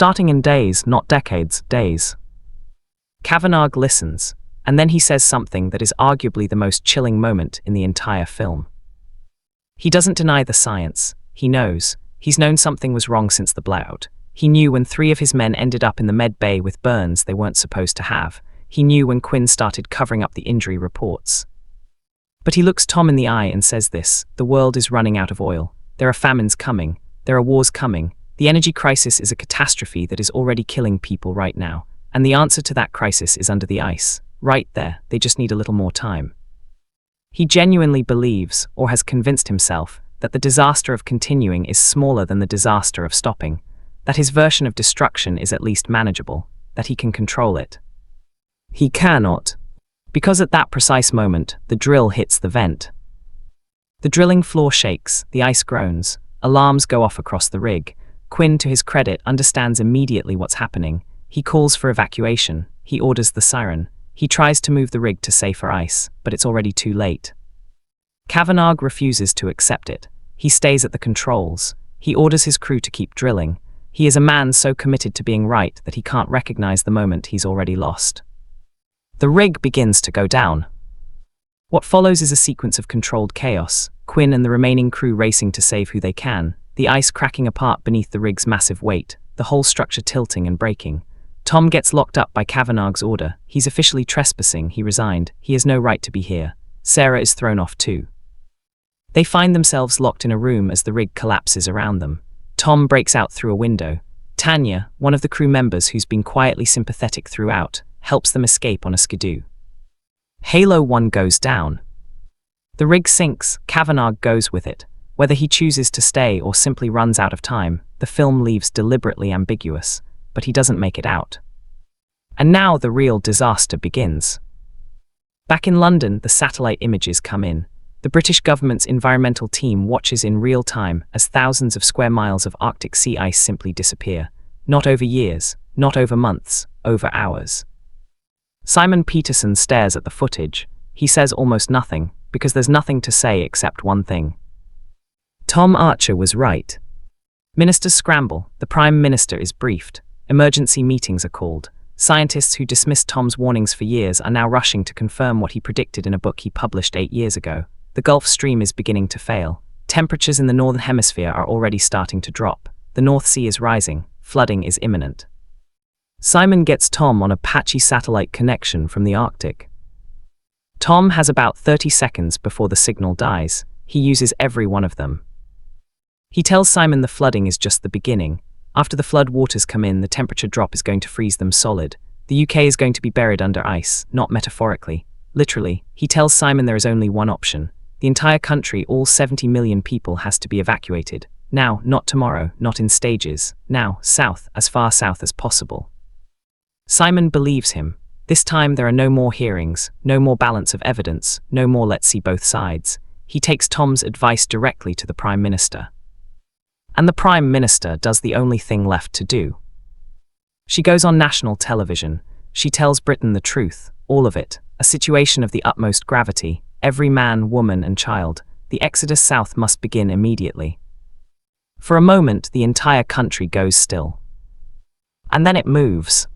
starting in days, not decades, days. Kavanagh listens, and then he says something that is arguably the most chilling moment in the entire film. He doesn't deny the science. He knows. He's known something was wrong since the blowout. He knew when 3 of his men ended up in the med bay with burns they weren't supposed to have. He knew when Quinn started covering up the injury reports. But he looks Tom in the eye and says this: the world is running out of oil. There are famines coming. There are wars coming. The energy crisis is a catastrophe that is already killing people right now. And the answer to that crisis is under the ice. Right there, they just need a little more time. He genuinely believes, or has convinced himself, that the disaster of continuing is smaller than the disaster of stopping, that his version of destruction is at least manageable, that he can control it. He cannot, because at that precise moment, the drill hits the vent. The drilling floor shakes, the ice groans, alarms go off across the rig. Quinn, to his credit, understands immediately what's happening. He calls for evacuation. He orders the siren. He tries to move the rig to safer ice, but it's already too late. Kavanagh refuses to accept it. He stays at the controls. He orders his crew to keep drilling. He is a man so committed to being right that he can't recognize the moment he's already lost. The rig begins to go down. What follows is a sequence of controlled chaos, Quinn and the remaining crew racing to save who they can, the ice cracking apart beneath the rig's massive weight, the whole structure tilting and breaking. Tom gets locked up by Kavanagh's order. He's officially trespassing. He resigned. He has no right to be here. Sarah is thrown off too. They find themselves locked in a room as the rig collapses around them. Tom breaks out through a window. Tanya, one of the crew members who's been quietly sympathetic throughout, helps them escape on a skidoo. Halo 1 goes down. The rig sinks. Kavanagh goes with it. Whether he chooses to stay or simply runs out of time, the film leaves deliberately ambiguous. But he doesn't make it out. And now the real disaster begins. Back in London, the satellite images come in. The British government's environmental team watches in real time as thousands of square miles of Arctic sea ice simply disappear. Not over years, not over months, over hours. Simon Peterson stares at the footage. He says almost nothing, because there's nothing to say except one thing. Tom Archer was right. Ministers scramble. The Prime Minister is briefed. Emergency meetings are called. Scientists who dismissed Tom's warnings for years are now rushing to confirm what he predicted in a book he published 8 years ago. The Gulf Stream is beginning to fail. Temperatures in the Northern Hemisphere are already starting to drop. The North Sea is rising. Flooding is imminent. Simon gets Tom on a patchy satellite connection from the Arctic. Tom has about 30 seconds before the signal dies. He uses every one of them. He tells Simon the flooding is just the beginning. After the flood waters come in, the temperature drop is going to freeze them solid. The UK is going to be buried under ice, not metaphorically. Literally, he tells Simon there is only one option. The entire country, all 70 million people, has to be evacuated. Now, not tomorrow, not in stages. Now, south, as far south as possible. Simon believes him. This time there are no more hearings, no more balance of evidence, no more let's see both sides. He takes Tom's advice directly to the Prime Minister. And the Prime Minister does the only thing left to do. She goes on national television. She tells Britain the truth, all of it, a situation of the utmost gravity, every man, woman and child. The exodus south must begin immediately. For a moment, the entire country goes still. And then it moves.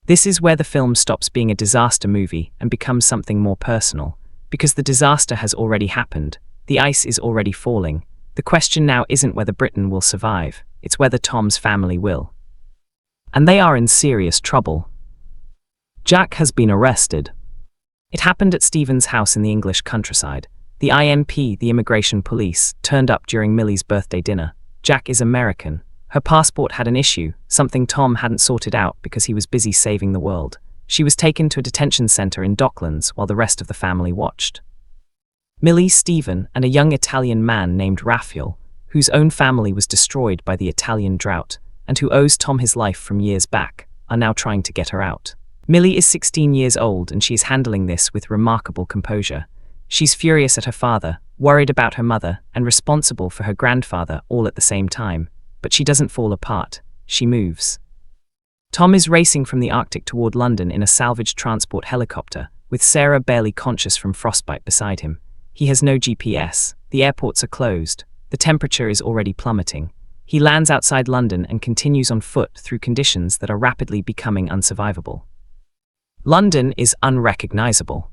This is where the film stops being a disaster movie and becomes something more personal, because the disaster has already happened. The ice is already falling. The question now isn't whether Britain will survive, it's whether Tom's family will. And they are in serious trouble. Jack has been arrested. It happened at Stephen's house in the English countryside. The INP, the immigration police, turned up during Millie's birthday dinner. Jack is American. Her passport had an issue, something Tom hadn't sorted out because he was busy saving the world. She was taken to a detention center in Docklands while the rest of the family watched. Millie, Stephen, and a young Italian man named Raphael, whose own family was destroyed by the Italian drought, and who owes Tom his life from years back, are now trying to get her out. Millie is 16 years old and she is handling this with remarkable composure. She's furious at her father, worried about her mother, and responsible for her grandfather all at the same time. But she doesn't fall apart. She moves. Tom is racing from the Arctic toward London in a salvaged transport helicopter, with Sarah barely conscious from frostbite beside him. He has no GPS. The airports are closed. The temperature is already plummeting. He lands outside London and continues on foot through conditions that are rapidly becoming unsurvivable. London is unrecognizable.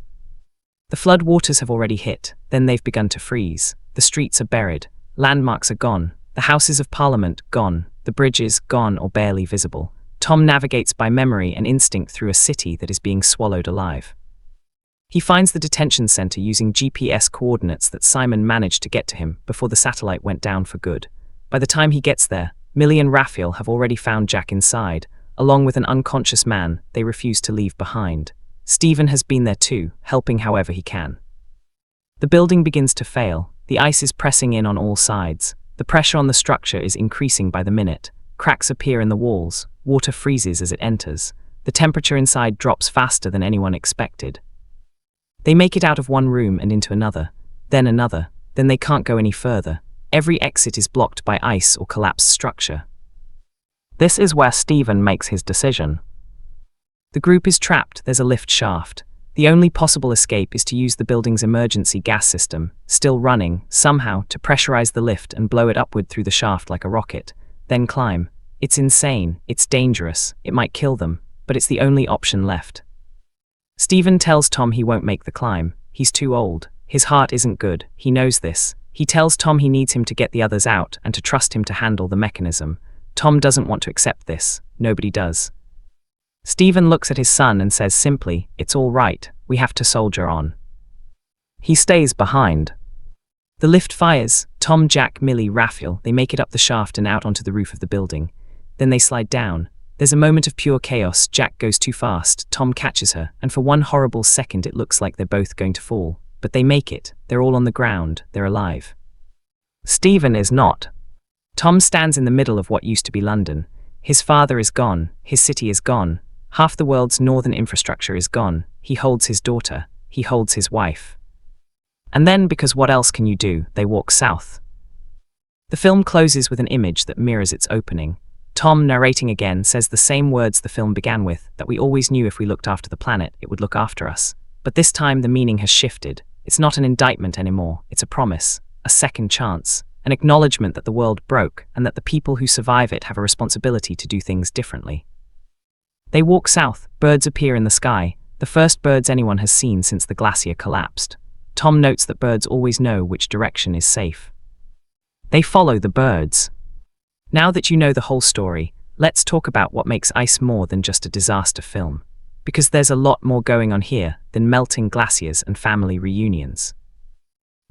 The flood waters have already hit, then they've begun to freeze. The streets are buried, landmarks are gone, the Houses of Parliament gone, the bridges gone or barely visible. Tom navigates by memory and instinct through a city that is being swallowed alive. He finds the detention center using GPS coordinates that Simon managed to get to him before the satellite went down for good. By the time he gets there, Millie and Raphael have already found Jack inside. Along with an unconscious man they refuse to leave behind. Stephen has been there too, helping however he can. The building begins to fail. The ice is pressing in on all sides. The pressure on the structure is increasing by the minute. Cracks appear in the walls. Water freezes as it enters. The temperature inside drops faster than anyone expected. They make it out of one room and into another, then they can't go any further. Every exit is blocked by ice or collapsed structure. This is where Stephen makes his decision. The group is trapped. There's a lift shaft. The only possible escape is to use the building's emergency gas system, still running, somehow to pressurize the lift and blow it upward through the shaft like a rocket, then climb. It's insane, it's dangerous, it might kill them, but it's the only option left. Stephen tells Tom he won't make the climb. He's too old. His heart isn't good. He knows this. He tells Tom he needs him to get the others out and to trust him to handle the mechanism. Tom doesn't want to accept this. Nobody does. Stephen looks at his son and says simply, "It's all right. We have to soldier on." He stays behind. The lift fires. Tom, Jack, Millie, Raphael, they make it up the shaft and out onto the roof of the building. Then they slide down. There's a moment of pure chaos. Jack goes too fast. Tom catches her, and for one horrible second it looks like they're both going to fall. But they make it. They're all on the ground. They're alive. Stephen is not. Tom stands in the middle of what used to be London. His father is gone. His city is gone. Half the world's northern infrastructure is gone. He holds his daughter. He holds his wife. And then, because what else can you do, they walk south. The film closes with an image that mirrors its opening. Tom, narrating again, says the same words the film began with, that we always knew if we looked after the planet, it would look after us. But this time the meaning has shifted. It's not an indictment anymore. It's a promise, a second chance, an acknowledgement that the world broke and that the people who survive it have a responsibility to do things differently. They walk south. Birds appear in the sky, the first birds anyone has seen since the glacier collapsed. Tom notes that birds always know which direction is safe. They follow the birds. Now that you know the whole story, let's talk about what makes ice more than just a disaster film. Because there's a lot more going on here than melting glaciers and family reunions.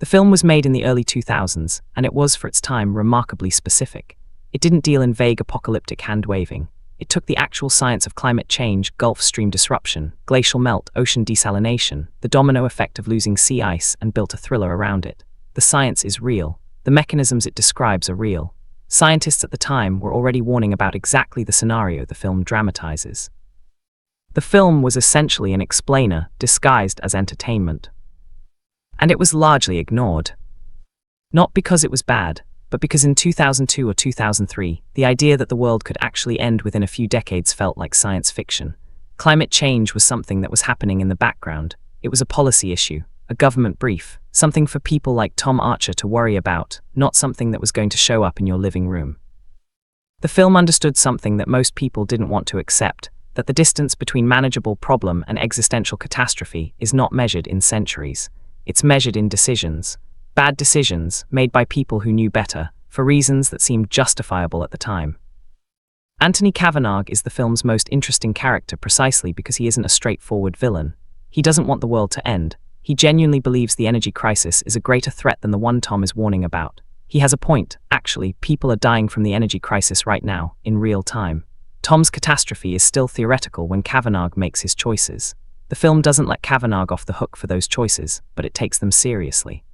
The film was made in the early 2000s, and it was, for its time, remarkably specific. It didn't deal in vague apocalyptic hand-waving. It took the actual science of climate change, Gulf Stream disruption, glacial melt, ocean desalination, the domino effect of losing sea ice, and built a thriller around it. The science is real. The mechanisms it describes are real. Scientists at the time were already warning about exactly the scenario the film dramatizes. The film was essentially an explainer disguised as entertainment. And it was largely ignored. Not because it was bad, but because in 2002 or 2003, the idea that the world could actually end within a few decades felt like science fiction. Climate change was something that was happening in the background. It was a policy issue, a government brief, something for people like Tom Archer to worry about, not something that was going to show up in your living room. The film understood something that most people didn't want to accept, that the distance between manageable problem and existential catastrophe is not measured in centuries. It's measured in decisions. Bad decisions made by people who knew better, for reasons that seemed justifiable at the time. Anthony Kavanagh is the film's most interesting character precisely because he isn't a straightforward villain. He doesn't want the world to end. He genuinely believes the energy crisis is a greater threat than the one Tom is warning about. He has a point, actually. People are dying from the energy crisis right now, in real time. Tom's catastrophe is still theoretical when Kavanagh makes his choices. The film doesn't let Kavanagh off the hook for those choices, but it takes them seriously.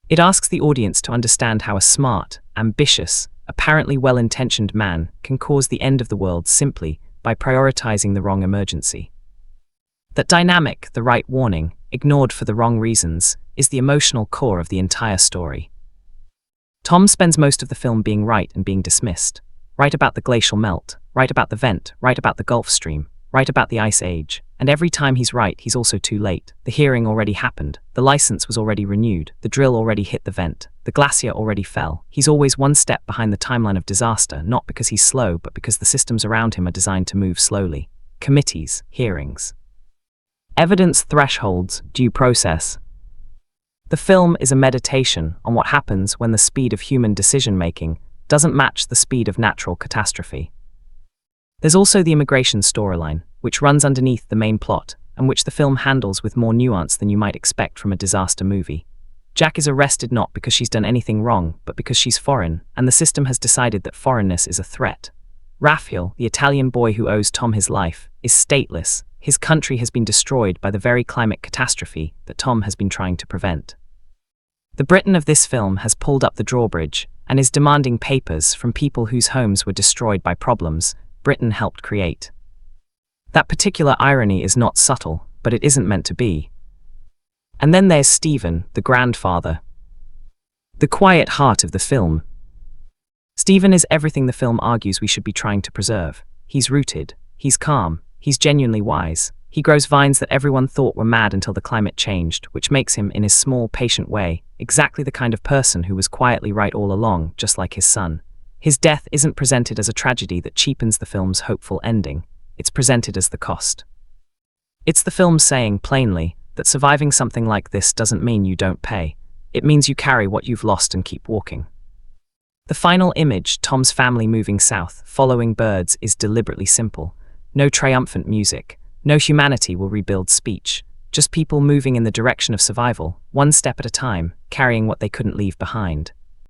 It asks the audience to understand how a smart, ambitious, apparently well-intentioned man can cause the end of the world simply by prioritizing the wrong emergency. That dynamic, the right warning, ignored for the wrong reasons, is the emotional core of the entire story. Tom spends most of the film being right and being dismissed. Right about the glacial melt, right about the vent, right about the Gulf Stream, right about the Ice Age. And every time he's right, he's also too late. The hearing already happened. The license was already renewed. The drill already hit the vent. The glacier already fell. He's always one step behind the timeline of disaster, not because he's slow, but because the systems around him are designed to move slowly. Committees, hearings, evidence thresholds, due process. The film is a meditation on what happens when the speed of human decision-making doesn't match the speed of natural catastrophe. There's also the immigration storyline, which runs underneath the main plot, and which the film handles with more nuance than you might expect from a disaster movie. Jack is arrested not because she's done anything wrong, but because she's foreign, and the system has decided that foreignness is a threat. Raphael, the Italian boy who owes Tom his life, is stateless. His country has been destroyed by the very climate catastrophe that Tom has been trying to prevent. The Briton of this film has pulled up the drawbridge and is demanding papers from people whose homes were destroyed by problems Britain helped create. That particular irony is not subtle, but it isn't meant to be. And then there's Stephen, the grandfather, the quiet heart of the film. Stephen is everything the film argues we should be trying to preserve. He's rooted, he's calm, he's genuinely wise. He grows vines that everyone thought were mad until the climate changed, which makes him, in his small, patient way, exactly the kind of person who was quietly right all along, just like his son. His death isn't presented as a tragedy that cheapens the film's hopeful ending. It's presented as the cost. It's the film saying, plainly, that surviving something like this doesn't mean you don't pay. It means you carry what you've lost and keep walking. The final image, Tom's family moving south, following birds, is deliberately simple. No triumphant music. No humanity will rebuild speech. Just people moving in the direction of survival, one step at a time, carrying what they couldn't leave behind.